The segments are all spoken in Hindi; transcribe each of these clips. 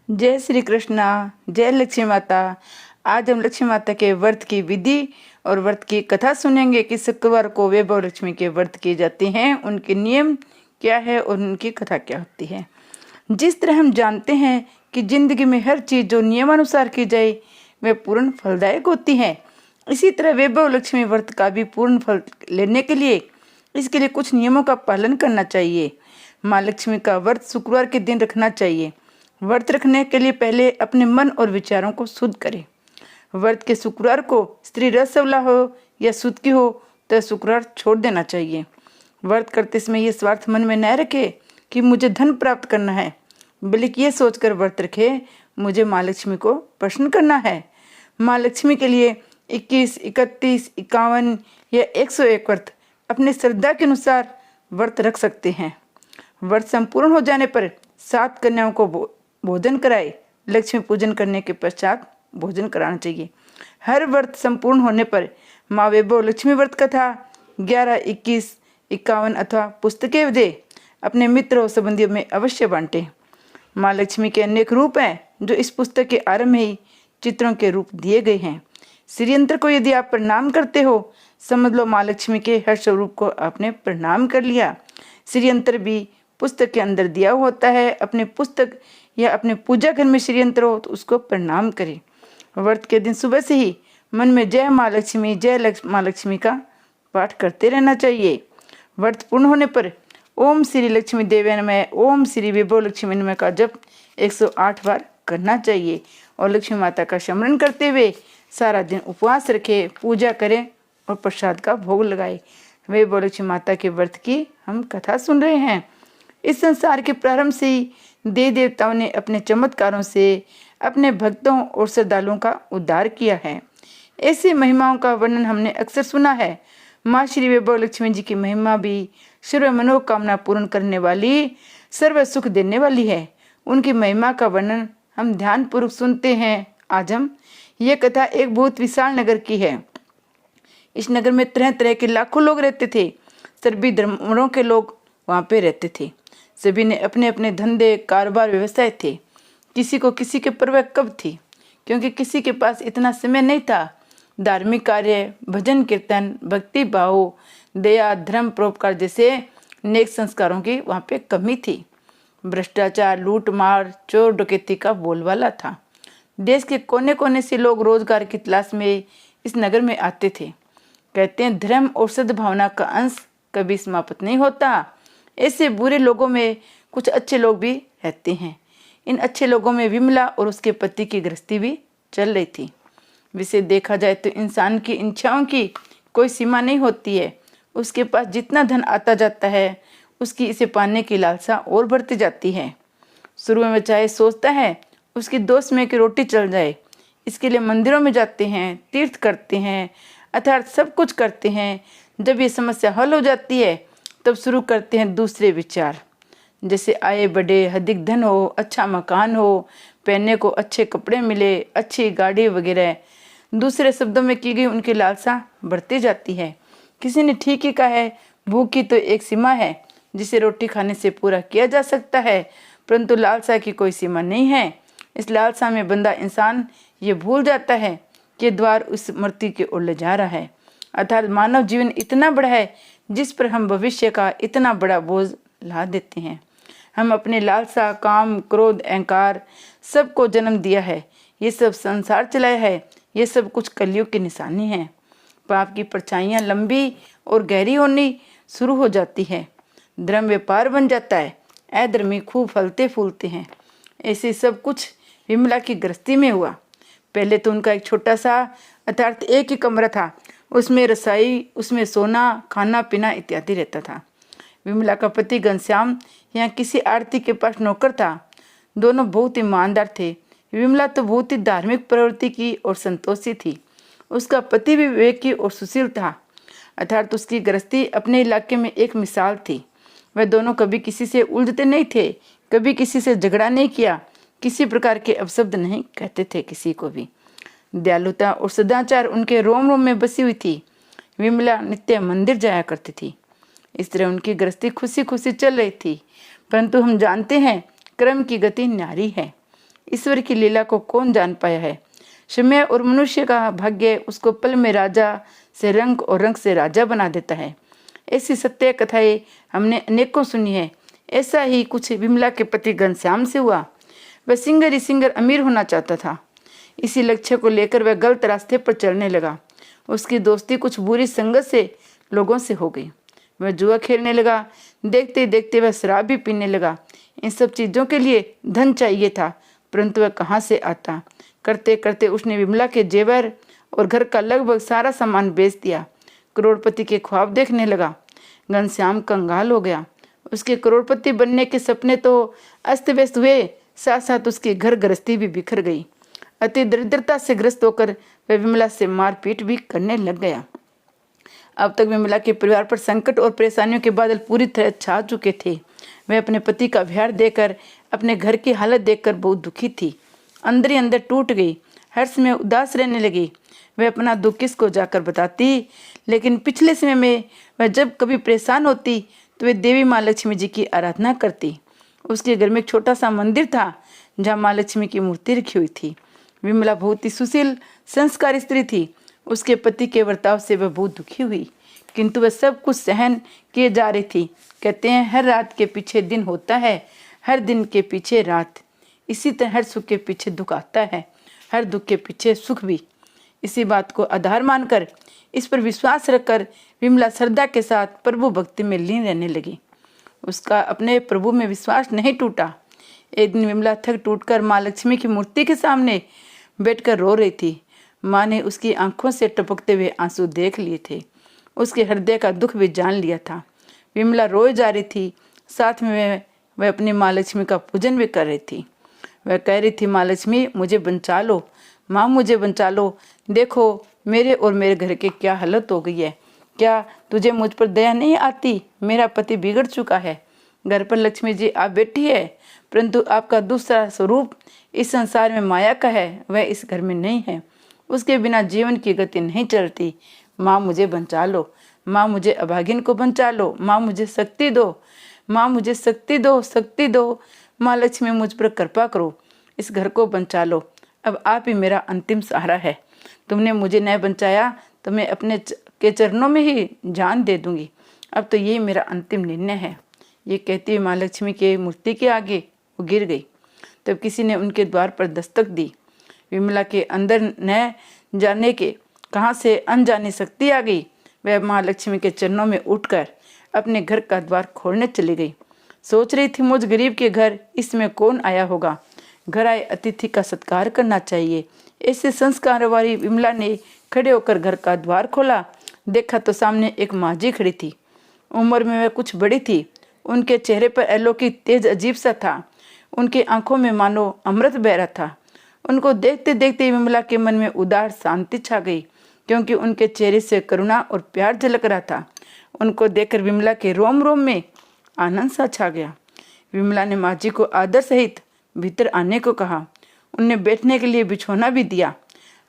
जय श्री कृष्णा। जय लक्ष्मी माता। आज हम लक्ष्मी माता के व्रत की विधि और व्रत की कथा सुनेंगे कि शुक्रवार को वैभव लक्ष्मी के व्रत किए जाते हैं, उनके नियम क्या है और उनकी कथा क्या होती है। जिस तरह हम जानते हैं कि जिंदगी में हर चीज जो नियमानुसार की जाए वह पूर्ण फलदायक होती है, इसी तरह वैभव लक्ष्मी व्रत का भी पूर्ण फल लेने के लिए इसके लिए कुछ नियमों का पालन करना चाहिए। माँ लक्ष्मी का व्रत शुक्रवार के दिन रखना चाहिए। व्रत रखने के लिए पहले अपने मन और विचारों को शुद्ध करें। व्रत के शुक्रवार को स्त्री रसवला हो या शुद्ध की हो तो शुक्रवार छोड़ देना चाहिए। व्रत करते समय ये स्वार्थ मन में न रखे कि मुझे धन प्राप्त करना है, बल्कि ये सोचकर व्रत रखे मुझे माँ लक्ष्मी को प्रसन्न करना है। माँ लक्ष्मी के लिए 21, 31, 51 या 101 व्रत अपने श्रद्धा के अनुसार व्रत रख सकते हैं। व्रत संपूर्ण हो जाने पर 7 कन्याओं को भोजन कराए। लक्ष्मी पूजन करने के पश्चात भोजन कराना चाहिए। हर व्रत संपूर्ण होने पर माँ वैभव लक्ष्मी व्रत कथा 11, 21, 51 अथवा पुस्तकें दे अपने मित्र और संबंधियों में अवश्य बांटे। माँ लक्ष्मी के अनेक रूप हैं जो इस पुस्तक के आरंभ में ही चित्रों के रूप दिए गए हैं। श्रीयंत्र को यदि आप प्रणाम करते हो, समझ लो माँ लक्ष्मी के हर स्वरूप को आपने प्रणाम कर लिया। श्रीयंत्र भी पुस्तक के अंदर दिया होता है। अपने पुस्तक या अपने पूजा घर में श्रीयंत्र हो तो उसको प्रणाम करें। व्रत के दिन सुबह से ही मन में जय माँ लक्ष्मी, जय माँ लक्ष्मी का पाठ करते रहना चाहिए। व्रत पूर्ण होने पर ओम श्री लक्ष्मी देवे नमः, ओम श्री वैभव लक्ष्मी नमः का जप 108 बार करना चाहिए और लक्ष्मी माता का स्मरण करते हुए सारा दिन उपवास रखे, पूजा करें और प्रसाद का भोग लगाए। वैभव लक्ष्मी माता के व्रत की हम कथा सुन रहे हैं। इस संसार के प्रारंभ से ही देवी देवताओं ने अपने चमत्कारों से अपने भक्तों और श्रद्धालुओं का उद्धार किया है। ऐसी महिमाओं का वर्णन हमने अक्सर सुना है। माँ श्री वैभव लक्ष्मी जी की महिमा भी सर्व मनोकामना पूर्ण करने वाली, सर्व सुख देने वाली है। उनकी महिमा का वर्णन हम ध्यान पूर्वक सुनते हैं। आज हम ये कथा एक बहुत विशाल नगर की है। इस नगर में तरह तरह के लाखों लोग रहते थे। सभी धर्मों के लोग वहाँ पे रहते थे। सभी ने अपने अपने धंधे, कारोबार, व्यवसाय थे। किसी को किसी के परवाह कब थी, क्योंकि किसी के पास इतना समय नहीं था। धार्मिक कार्य, भजन कीर्तन, भक्ति भाव, दया, धर्म, परोपकार जैसे नेक संस्कारों की वहाँ पे कमी थी। भ्रष्टाचार, लूट मार, चोर डकैती का बोलबाला था। देश के कोने कोने से लोग रोजगार की तलाश में इस नगर में आते थे। कहते हैं धर्म और सद्भावना का अंश कभी समाप्त नहीं होता। ऐसे बुरे लोगों में कुछ अच्छे लोग भी रहते हैं। इन अच्छे लोगों में विमला और उसके पति की गृहस्थी भी चल रही थी। वैसे देखा जाए तो इंसान की इच्छाओं की कोई सीमा नहीं होती है। उसके पास जितना धन आता जाता है उसकी इसे पाने की लालसा और बढ़ती जाती है। शुरू में चाहे सोचता है उसकी 2 समय की रोटी चल जाए, इसके लिए मंदिरों में जाते हैं, तीर्थ करते हैं, अर्थात सब कुछ करते हैं। जब ये समस्या हल हो जाती है तब शुरू करते हैं दूसरे विचार, जैसे आय बढ़े, अधिक धन हो, अच्छा मकान हो, पहनने को अच्छे कपड़े मिले, अच्छी गाड़ी वगैरह। दूसरे शब्दों में की गई उनकी लालसा बढ़ती जाती है। किसी ने ठीक ही कहा है, भूख की तो एक सीमा है जिसे रोटी खाने से पूरा किया जा सकता है, परंतु लालसा की कोई सीमा नहीं है। इस लालसा में बंदा इंसान ये भूल जाता है कि द्वार उस मृत्यु की ओर ले जा रहा है। अर्थात मानव जीवन इतना बड़ा है जिस पर हम भविष्य का इतना बड़ा बोझ ला देते हैं। हम अपने लालसा, काम, क्रोध, अहंकार सबको जन्म दिया है। ये सब संसार चलाया है। ये सब कुछ कलयुग की निशानी है। पाप की परछाइयाँ लंबी और गहरी होनी शुरू हो जाती है। धर्म व्यापार बन जाता है। अधर्मी खूब फलते फूलते हैं। ऐसे सब कुछ विमला की गृहस्थी में हुआ। पहले तो उनका एक छोटा सा अर्थात एक ही कमरा था, उसमें रसोई, उसमें सोना, खाना पीना इत्यादि रहता था। विमला का पति घनश्याम यहाँ किसी आरती के पास नौकर था। दोनों बहुत ईमानदार थे। विमला तो बहुत ही धार्मिक प्रवृत्ति की और संतोषी थी। उसका पति भी विवेकी और सुशील था, अर्थात उसकी गृहस्थी अपने इलाके में एक मिसाल थी। वह दोनों कभी किसी से उलझते नहीं थे, कभी किसी से झगड़ा नहीं किया, किसी प्रकार के अपशब्द नहीं कहते थे किसी को भी। दयालुता और सदाचार उनके रोम रोम में बसी हुई थी। विमला नित्य मंदिर जाया करती थी। इस तरह उनकी गृहस्थी खुशी खुशी चल रही थी। परंतु हम जानते हैं क्रम की गति न्यारी है। ईश्वर की लीला को कौन जान पाया है। समय और मनुष्य का भाग्य उसको पल में राजा से रंग और रंग से राजा बना देता है। ऐसी सत्य कथाएं हमने अनेकों सुनी है। ऐसा ही कुछ विमला के पति घनश्याम से हुआ। वह सिंगर ही सिंगर अमीर होना चाहता था। इसी लक्ष्य को लेकर वह गलत रास्ते पर चलने लगा। उसकी दोस्ती कुछ बुरी संगत से लोगों से हो गई। वह जुआ खेलने लगा। देखते देखते वह शराब भी पीने लगा। इन सब चीज़ों के लिए धन चाहिए था, परंतु वह कहाँ से आता। करते करते उसने विमला के जेवर और घर का लगभग सारा सामान बेच दिया। करोड़पति के ख्वाब देखने लगा। घनश्याम कंगाल हो गया। उसके करोड़पति बनने के सपने तो अस्त व्यस्त हुए, साथ साथ उसकी घर गृहस्थी भी बिखर गई। अति दरिद्रता से ग्रस्त होकर वह विमला से मारपीट भी करने लग गया। अब तक विमला के परिवार पर संकट और परेशानियों के बादल पूरी तरह छा चुके थे। वह अपने पति का व्यवहार देखकर, अपने घर की हालत देखकर बहुत दुखी थी। अंदर ही अंदर टूट गई। हर समय उदास रहने लगी। वह अपना दुख किसको जाकर बताती, लेकिन पिछले समय में वह जब कभी परेशान होती तो वे देवी माँ लक्ष्मी जी की आराधना करती। उसके घर में एक छोटा सा मंदिर था जहाँ माँ लक्ष्मी की मूर्ति रखी हुई थी। विमला बहुत ही सुशील संस्कारी स्त्री थी। उसके पति के बर्ताव से वह बहुत दुखी हुई, किंतु वह सब कुछ सहन किए जा रही थी। कहते हैं हर रात के पीछे दिन होता है, हर दिन के पीछे रात। इसी तरह हर सुख के पीछे दुख आता है, हर दुख के पीछे सुख भी। इसी बात को आधार मानकर, इस पर विश्वास रखकर विमला श्रद्धा के साथ प्रभु भक्ति में लीन रहने लगी। उसका अपने प्रभु में विश्वास नहीं टूटा। एक दिन विमला थक टूटकर माँ लक्ष्मी की मूर्ति के सामने बैठकर रो रही थी। माँ ने उसकी आंखों से टपकते हुए आंसू देख लिए थे। उसके हृदय का दुख भी जान लिया था। विमला रोए जा रही थी, साथ में वह अपनी माँ लक्ष्मी का पूजन भी कर रही थी। वह कह रही थी, माँ लक्ष्मी मुझे बचा लो, माँ मुझे बचा लो। देखो मेरे और मेरे घर की क्या हालत हो गई है। क्या तुझे मुझ पर दया नहीं आती? मेरा पति बिगड़ चुका है। घर पर लक्ष्मी जी आप बैठी है, परंतु आपका दूसरा स्वरूप इस संसार में माया का है, वह इस घर में नहीं है। उसके बिना जीवन की गति नहीं चलती। माँ मुझे बचा लो, माँ मुझे अभागिन को बचा लो, माँ मुझे शक्ति दो, माँ मुझे शक्ति दो, शक्ति दो। माँ लक्ष्मी मुझ पर कृपा करो, इस घर को बचा लो। अब आप ही मेरा अंतिम सहारा है। तुमने मुझे न बचाया तो मैं अपने के चरणों में ही जान दे दूंगी। अब तो यही मेरा अंतिम निर्णय है। ये कहती हुई माँ लक्ष्मी के मूर्ति के आगे वो गिर गई। तब किसी ने उनके द्वार पर दस्तक दी। विमला के अंदर न जाने के कहाँ से अनजानी शक्ति आ गई। वह माँ लक्ष्मी के चरणों में उठकर अपने घर का द्वार खोलने चली गई। सोच रही थी, मुझ गरीब के घर इसमें कौन आया होगा। घर आए अतिथि का सत्कार करना चाहिए। ऐसे संस्कार वाली विमला ने खड़े होकर घर का द्वार खोला। देखा तो सामने एक माँ जी खड़ी थी। उम्र में वह कुछ बड़ी थी। उनके चेहरे पर अलौकिक तेज अजीब सा था। उनकी आंखों में मानो अमृत बह रहा था। उनको देखते देखते विमला के मन में उदार शांति छा गई, क्योंकि उनके चेहरे से करुणा और प्यार झलक रहा था। उनको देखकर विमला के रोम रोम में आनंद सा छा गया। विमला ने माँ जी को आदर सहित भीतर आने को कहा। उन्हें बैठने के लिए बिछौना भी दिया।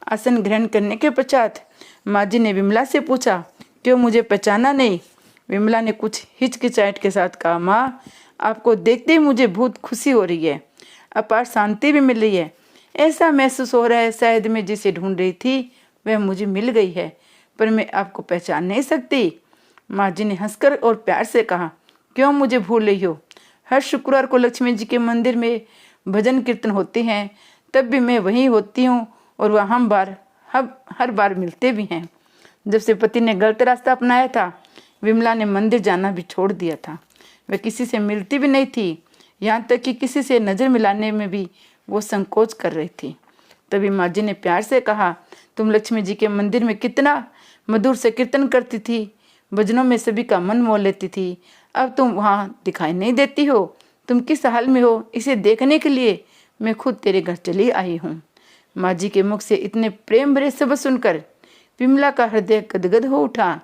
आसन ग्रहण करने के पश्चात माँ जी ने विमला से पूछा, क्यों मुझे पहचाना नहीं? विमला ने कुछ हिचकिचाहट के साथ कहा, माँ आपको देखते ही मुझे बहुत खुशी हो रही है, अपार शांति भी मिल रही है। ऐसा महसूस हो रहा है शायद मैं जिसे ढूंढ रही थी वह मुझे मिल गई है, पर मैं आपको पहचान नहीं सकती। माँ जी ने हंसकर और प्यार से कहा, क्यों मुझे भूल रही हो? हर शुक्रवार को लक्ष्मी जी के मंदिर में भजन कीर्तन होते हैं, तब भी मैं वहीं होती हूँ और वह हम हर बार मिलते भी हैं। जब से पति ने गलत रास्ता अपनाया था, विमला ने मंदिर जाना भी छोड़ दिया था। वह किसी से मिलती भी नहीं थी, यहाँ तक कि किसी से नज़र मिलाने में भी वो संकोच कर रही थी। तभी माँ जी ने प्यार से कहा, तुम लक्ष्मी जी के मंदिर में कितना मधुर से कीर्तन करती थी, भजनों में सभी का मन मोह लेती थी। अब तुम वहाँ दिखाई नहीं देती हो। तुम किस हाल में हो, इसे देखने के लिए मैं खुद तेरे घर चली आई हूँ। माँ जी के मुख से इतने प्रेम भरे शब्द सुनकर विमला का हृदय गदगद हो उठा,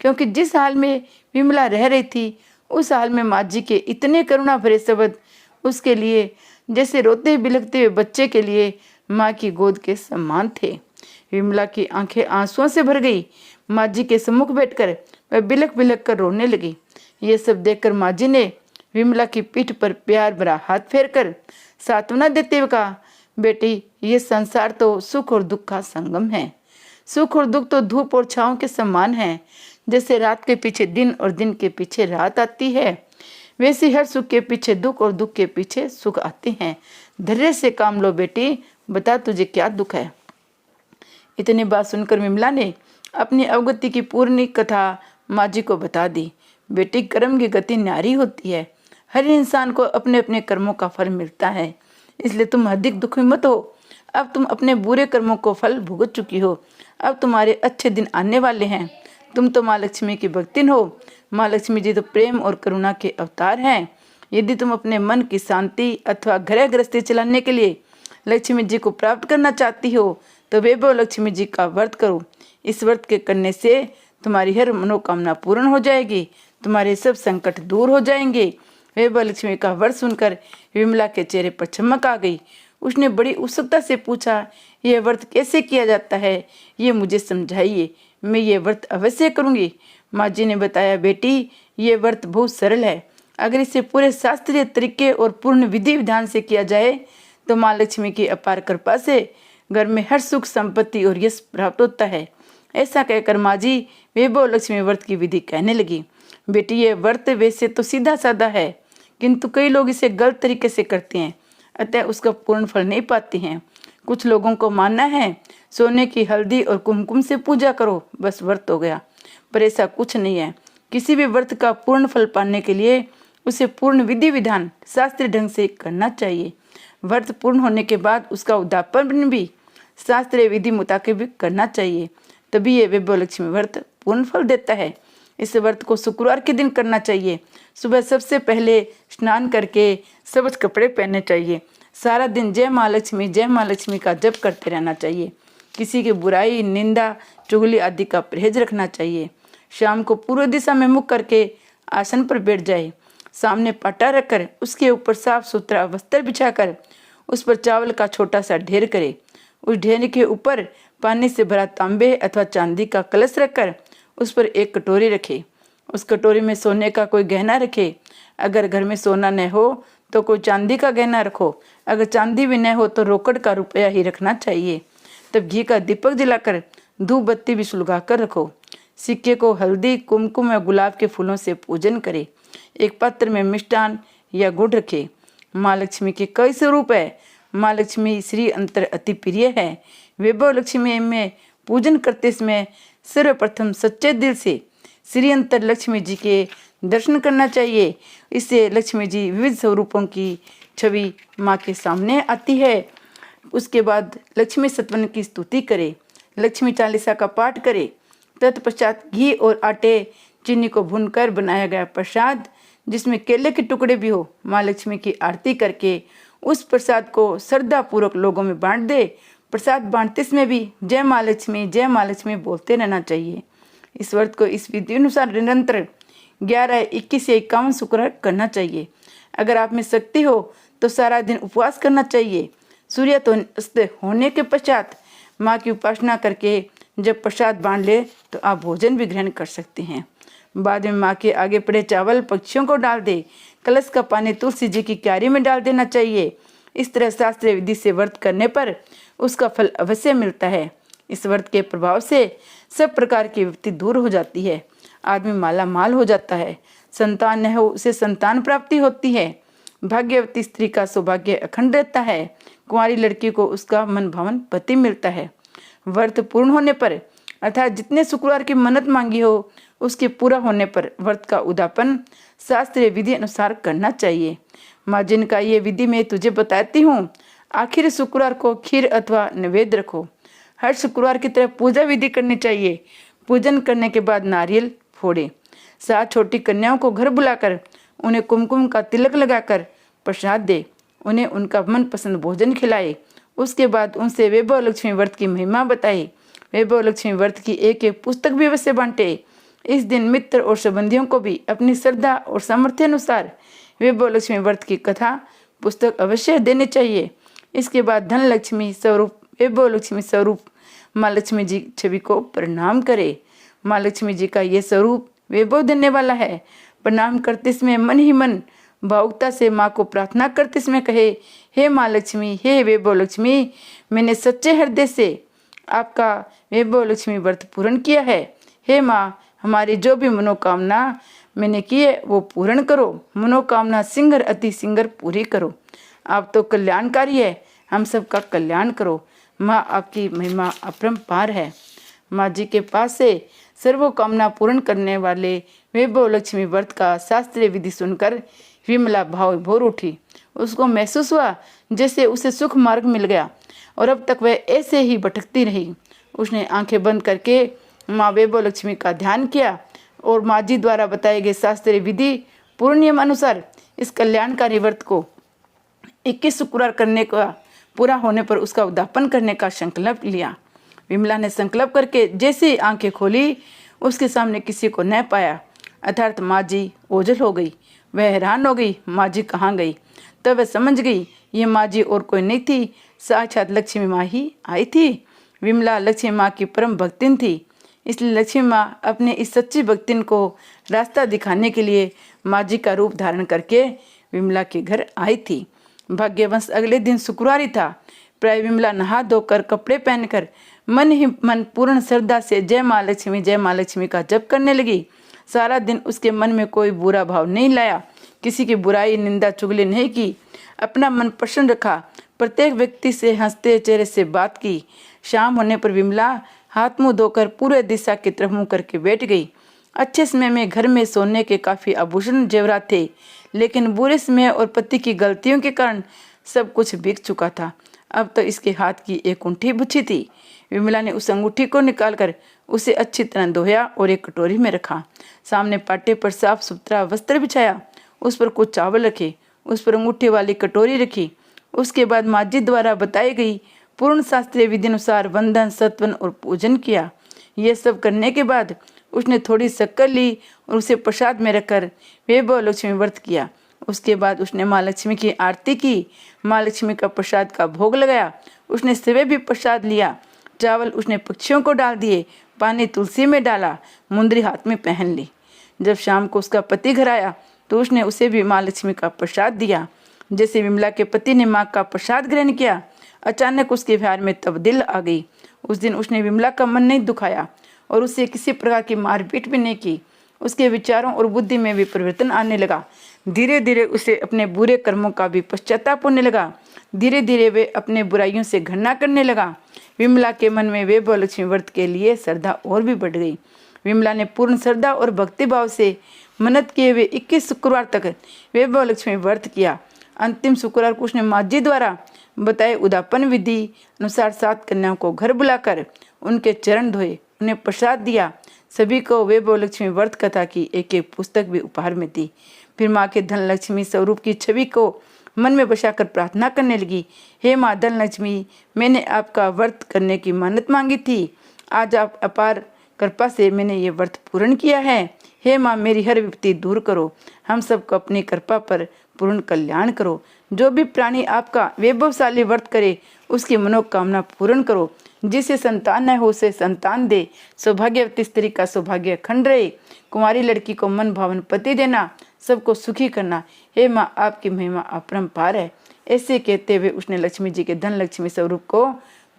क्योंकि जिस हाल में विमला रह रही थी उस हाल में माँ जी के इतने करुणा भरे शब्द उसके लिए जैसे रोते बिलखते हुए बच्चे के लिए माँ की गोद के समान थे। विमला की आंखें आंसुओं से भर गई। माँ जी के सम्मुख बैठकर वह बिलख बिलख कर रोने लगी। ये सब देखकर माँ जी ने विमला की पीठ पर प्यार भरा हाथ फेरकर सांत्वना देते हुए कहा, बेटी ये संसार तो सुख और दुख का संगम है। सुख और दुख तो धूप और छांव के समान है। जैसे रात के पीछे दिन और दिन के पीछे रात आती है, वैसे हर सुख के पीछे दुख और दुख के पीछे सुख आते हैं। धैर्य से काम लो बेटी, बता तुझे क्या दुख है। इतनी बात सुनकर विमला ने अपनी अवगति की पूर्ण कथा माँ जी को बता दी। बेटी, कर्म की गति न्यारी होती है। हर इंसान को अपने अपने कर्मों का फल मिलता है, इसलिए तुम अधिक दुखी मत हो। अब तुम अपने बुरे कर्मों को फल भुगत चुकी हो, अब तुम्हारे अच्छे दिन आने वाले हैं। तुम तो माँ लक्ष्मी की भक्तिन हो। माँ लक्ष्मी जी तो प्रेम और करुणा के अवतार हैं। यदि तुम अपने मन की शांति अथवा गृह गृहस्थी चलाने के लिए लक्ष्मी जी को प्राप्त करना चाहती हो तो वैभव लक्ष्मी जी का व्रत करो। इस व्रत के करने से तुम्हारी हर मनोकामना पूर्ण हो जाएगी, तुम्हारे सब संकट दूर हो जाएंगे। वैभव लक्ष्मी का व्रत सुनकर विमला के चेहरे पर चमक आ गई। उसने बड़ी उत्सुकता से पूछा, यह व्रत कैसे किया जाता है, ये मुझे समझाइए, मैं ये व्रत अवश्य करूंगी। माँ जी ने बताया, बेटी ये व्रत बहुत सरल है। अगर इसे पूरे शास्त्रीय तरीके और पूर्ण विधि विधान से किया जाए तो माँ लक्ष्मी की अपार कृपा से घर में हर सुख संपत्ति और यश प्राप्त होता है। ऐसा कहकर माँ जी वैभव लक्ष्मी व्रत की विधि कहने लगी। बेटी ये व्रत वैसे तो सीधा साधा है, किंतु कई लोग इसे गलत तरीके से करते हैं, अतः उसका पूर्ण फल नहीं पाते हैं। कुछ लोगों को मानना है सोने की हल्दी और कुमकुम से पूजा करो बस व्रत हो गया, पर ऐसा कुछ नहीं है। किसी भी व्रत का पूर्ण फल पाने के लिए उसे पूर्ण विधि विधान शास्त्रीय ढंग से करना चाहिए। व्रत पूर्ण होने के बाद उसका उद्यापन भी शास्त्रीय विधि मुताबिक करना चाहिए, तभी ये वैभव लक्ष्मी व्रत पूर्ण फल देता है। इस व्रत को शुक्रवार के दिन करना चाहिए। सुबह सबसे पहले स्नान करके सबज कपड़े पहनने चाहिए। सारा दिन जय माँ लक्ष्मी का जप करते रहना चाहिए। किसी की बुराई, निंदा, चुगली आदि का परहेज रखना चाहिए। शाम को पूर्व दिशा में मुख करके आसन पर बैठ जाए। सामने पाटा रखकर उसके ऊपर साफ सुथरा वस्त्र बिछाकर उस पर चावल का छोटा सा ढेर करे। उस ढेर के ऊपर पानी से भरा तांबे अथवा चांदी का कलश रखकर उस पर एक कटोरी रखे। उस कटोरी में सोने का कोई गहना रखे। अगर घर में सोना न हो तो कोई चांदी का गहना रखो। अगर चांदी भी न हो तो रोकड़ का रुपया ही रखना चाहिए। तब घी का दीपक जलाकर धूप बत्ती भी सुलगा कर रखो। सिक्के को हल्दी, कुमकुम या गुलाब के फूलों से पूजन करे। एक पात्र में मिष्टान या गुड़ रखे। माँ लक्ष्मी के कई स्वरूप है। माँ लक्ष्मी श्री अंतर अति प्रिय है। वैभव लक्ष्मी में पूजन करते समय सर्वप्रथम सच्चे दिल से श्री अंतर लक्ष्मी जी के दर्शन करना चाहिए। इससे लक्ष्मी जी विविध स्वरूपों की छवि माँ के सामने आती है। उसके बाद लक्ष्मी सत्वन की स्तुति करे, लक्ष्मी चालीसा का पाठ करे। तत्पश्चात घी और आटे चीनी को भूनकर बनाया गया प्रसाद, जिसमें केले के टुकड़े भी हो, माँ लक्ष्मी की आरती करके उस प्रसाद को श्रद्धा पूर्वक लोगों में बांट दे। प्रसाद बांटते समय भी जय माँ लक्ष्मी बोलते रहना चाहिए। इस व्रत को इस विधि अनुसार निरंतर 11, 21 या 51 शुक्रवार करना चाहिए। अगर आप में शक्ति हो तो सारा दिन उपवास करना चाहिए। सूर्यास्त होने के पश्चात माँ की उपासना करके जब प्रसाद बांट ले तो आप भोजन भी ग्रहण कर सकते हैं। बाद में माँ के आगे पड़े चावल पक्षियों को डाल दे। कलश का पानी तुलसी जी की क्यारी में डाल देना चाहिए। इस तरह शास्त्रीय विधि से व्रत करने पर उसका फल अवश्य मिलता है। इस व्रत के प्रभाव से सब प्रकार की विपत्ति दूर हो जाती है। आदमी माला माल हो जाता है। संतान न हो उसे संतान प्राप्ति होती है। भाग्यवती स्त्री का सौभाग्य अखंड रहता है। कुंवारी लड़की को उसका मन भावन पति मिलता है। व्रत पूर्ण होने पर अर्थात जितने शुक्रवार की मन्नत मांगी हो उसके पूरा होने पर व्रत का उद्यापन शास्त्रीय विधि अनुसार करना चाहिए। माँ जिनका ये विधि मैं तुझे बताती हूँ। आखिर शुक्रवार को खीर अथवा नैवेद्य रखो। हर शुक्रवार की तरह पूजा विधि करनी चाहिए। पूजन करने के बाद नारियल फोड़े। 7 छोटी कन्याओं को घर बुलाकर उन्हें कुमकुम का तिलक लगाकर प्रसाद दे। उन्हें उनका मनपसंद भोजन खिलाए। उसके बाद उनसे वैभव लक्ष्मी व्रत की महिमा बताए। वैभव लक्ष्मी व्रत की एक एक पुस्तक भी अवश्य बांटे। इस दिन मित्र और संबंधियों को भी अपनी श्रद्धा और सामर्थ्य अनुसार वैभव लक्ष्मी व्रत की कथा पुस्तक अवश्य देनी चाहिए। इसके बाद धन लक्ष्मी स्वरूप वैभव लक्ष्मी स्वरूप माँ लक्ष्मी जी छवि को प्रणाम करे। माँ लक्ष्मी जी का ये स्वरूप वैभव देने वाला है। प्रणाम करते समय मन ही मन भावुकता से माँ को प्रार्थना करते समय कहे, हे माँ लक्ष्मी, हे वैभव लक्ष्मी, मैंने सच्चे हृदय से आपका वैभव लक्ष्मी व्रत पूर्ण किया है। हे माँ, हमारी जो भी मनोकामना मैंने की है वो पूर्ण करो। मनोकामना सिंगर अति सिंगर पूरी करो। आप तो कल्याणकारी है, हम सबका कल्याण करो। माँ, आपकी महिमा अपरंपार है। माँ जी के पास से सर्वो कामना पूर्ण करने वाले वैभव लक्ष्मी व्रत का शास्त्रीय विधि सुनकर विमला भाव भोर उठी। उसको महसूस हुआ जैसे उसे सुख मार्ग मिल गया और अब तक वह ऐसे ही भटकती रही। उसने आंखें बंद करके माँ वैभव लक्ष्मी का ध्यान किया और माँ जी द्वारा बताए गए शास्त्रीय विधि पूर्ण नियम अनुसार इस कल्याणकारी व्रत को 21 शुक्रवार करने का पूरा होने पर उसका उद्यापन करने का संकल्प लिया। विमला ने संकल्प करके जैसे ही आंखें खोली, उसके सामने किसी को न पाया, अर्थात माँ जी ओझल हो गई। वह हैरान हो गई, माँ जी कहाँ गई। तब वह समझ गई ये माँ जी और कोई नहीं थी, साक्षात लक्ष्मी माँ ही आई थी। विमला लक्ष्मी माँ की परम भक्तिन थी, इसलिए लक्ष्मी माँ अपने इस सच्ची भक्तिन को रास्ता दिखाने के लिए माँ जी का रूप धारण करके विमला के घर आई थी। भाग्यवश अगले दिन शुक्रवार ही था। प्राय विमला नहा धोकर कपड़े पहनकर मन ही मन पूर्ण श्रद्धा से जय माँ लक्ष्मी का जप करने लगी। सारा दिन उसके मन में कोई बुरा भाव नहीं लाया, किसी की बुराई निंदा चुगली नहीं की, अपना मन प्रसन्न रखा, प्रत्येक व्यक्ति से हंसते चेहरे से बात की। शाम होने पर विमला हाथ मुंह धोकर पूरे दिशा की तरफ मुंह करके बैठ गई। अच्छे समय में घर में सोने के काफी आभूषण जेवरात थे, लेकिन बुरे समय और पति की गलतियों के कारण सब कुछ बिक चुका था। अब तो इसके हाथ की एक अंगूठी बुझी थी। विमला ने उस अंगूठी को निकालकर उसे अच्छी तरह धोया और एक कटोरी में रखा। सामने पाटे पर साफ सुथरा वस्त्र बिछाया, उस पर कुछ चावल रखे, उस पर अंगूठी वाली कटोरी रखी। उसके बाद माँ जी द्वारा बताई गई पूर्ण शास्त्रीय विधि अनुसार वंदन, सत्वन और पूजन किया। ये सब करने के बाद उसने थोड़ी शक्कर ली और उसे प्रसाद में रखकर वैभव लक्ष्मी व्रत किया। उसके बाद उसने माँ लक्ष्मी की आरती की, माँ लक्ष्मी का प्रसाद का भोग लगाया। उसने सेवे भी प्रसाद लिया। चावल उसने पक्षियों को डाल दिए, पानी तुलसी में डाला, मुंदरी हाथ में पहन ली। जब शाम को उसका पति घर आया तो उसने उसे भी माँ लक्ष्मी का प्रसाद दिया। जैसे विमला के पति ने माँ का प्रसाद ग्रहण किया, अचानक उसके व्यवहार में तब्दीली आ गई। उस दिन उसने विमला का मन नहीं दुखाया और उससे किसी प्रकार की मारपीट भी नहीं की। उसके विचारों और बुद्धि में भी परिवर्तन आने लगा। धीरे धीरे उसे अपने बुरे कर्मों का भी पश्चाताप होने लगा। धीरे धीरे वे अपने बुराइयों से घृणा करने लगा। विमला के मन में वैभव लक्ष्मी व्रत के लिए श्रद्धा और भी बढ़ गई। विमला ने पूर्ण श्रद्धा और भक्ति भाव से मन्नत किए हुए 21 शुक्रवार तक वैभव लक्ष्मी व्रत किया। अंतिम शुक्रवार को उसने माँ जी द्वारा बताए उद्यापन विधि अनुसार 7 कन्याओं को घर बुलाकर उनके चरण धोए, उन्हें प्रसाद दिया। सभी को वैभव लक्ष्मी व्रत कथा की एक एक पुस्तक भी उपहार में दी। फिर माँ के धन लक्ष्मी स्वरूप की छवि को मन में बसाकर प्रार्थना करने लगी। हे माँ धन लक्ष्मी, मैंने आपका व्रत करने की मन्नत मांगी थी। आज आप अपार कृपा से मैंने ये व्रत पूर्ण किया है। हे माँ, मेरी हर विपत्ति दूर करो, हम सबको अपनी कृपा पर पूर्ण कल्याण करो। जो भी प्राणी आपका वैभवशाली व्रत करे उसकी मनोकामना पूर्ण करो। जिसे संतान न हो उसे संतान दे। सौभाग्यवती स्त्री का सौभाग्य अखंड रहे। कुंवारी लड़की को मन भावन पति देना, सबको सुखी करना। हे माँ, आपकी महिमा अपरंपार है। ऐसे कहते हुए उसने लक्ष्मी जी के धन लक्ष्मी स्वरूप को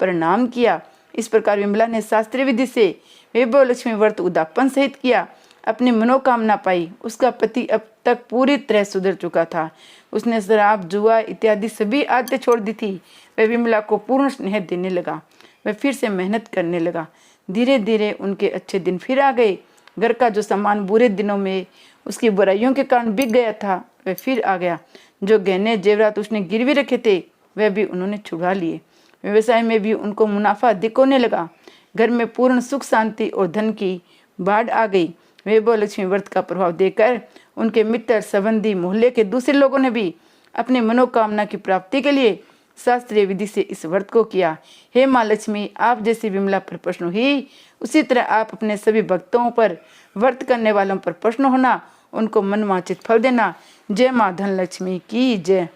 प्रणाम किया। इस प्रकार विमला ने शास्त्रीय विधि से वैभव लक्ष्मी व्रत उद्यापन सहित किया, अपनी मनोकामना पाई। उसका पति अब तक पूरी तरह सुधर चुका था। उसने शराब, जुआ इत्यादि सभी आदतें छोड़ दी थी। वह विमला को पूर्ण स्नेह देने लगा। वह फिर से मेहनत करने लगा। धीरे धीरे उनके अच्छे दिन फिर आ गए। घर का जो सामान बुरे दिनों में उसकी बुराइयों के कारण बिक गया था वह फिर आ गया। जो गहने जेवरात उसने गिरवी रखे थे वह भी उन्होंने छुड़ा लिए। व्यवसाय में भी उनको मुनाफा अधिक होने लगा। घर में पूर्ण सुख शांति और धन की बाढ़ आ गई। वैभव लक्ष्मी व्रत का प्रभाव देकर उनके मित्र, संबंधी, मोहल्ले के दूसरे लोगों ने भी अपने मनोकामना की प्राप्ति के लिए शास्त्रीय विधि से इस व्रत को किया। हे माँ लक्ष्मी, आप जैसी विमला पर प्रश्न हुई उसी तरह आप अपने सभी भक्तों पर, व्रत करने वालों पर प्रश्न होना, उनको मनवांछित फल देना। जय माँ धन लक्ष्मी की जय।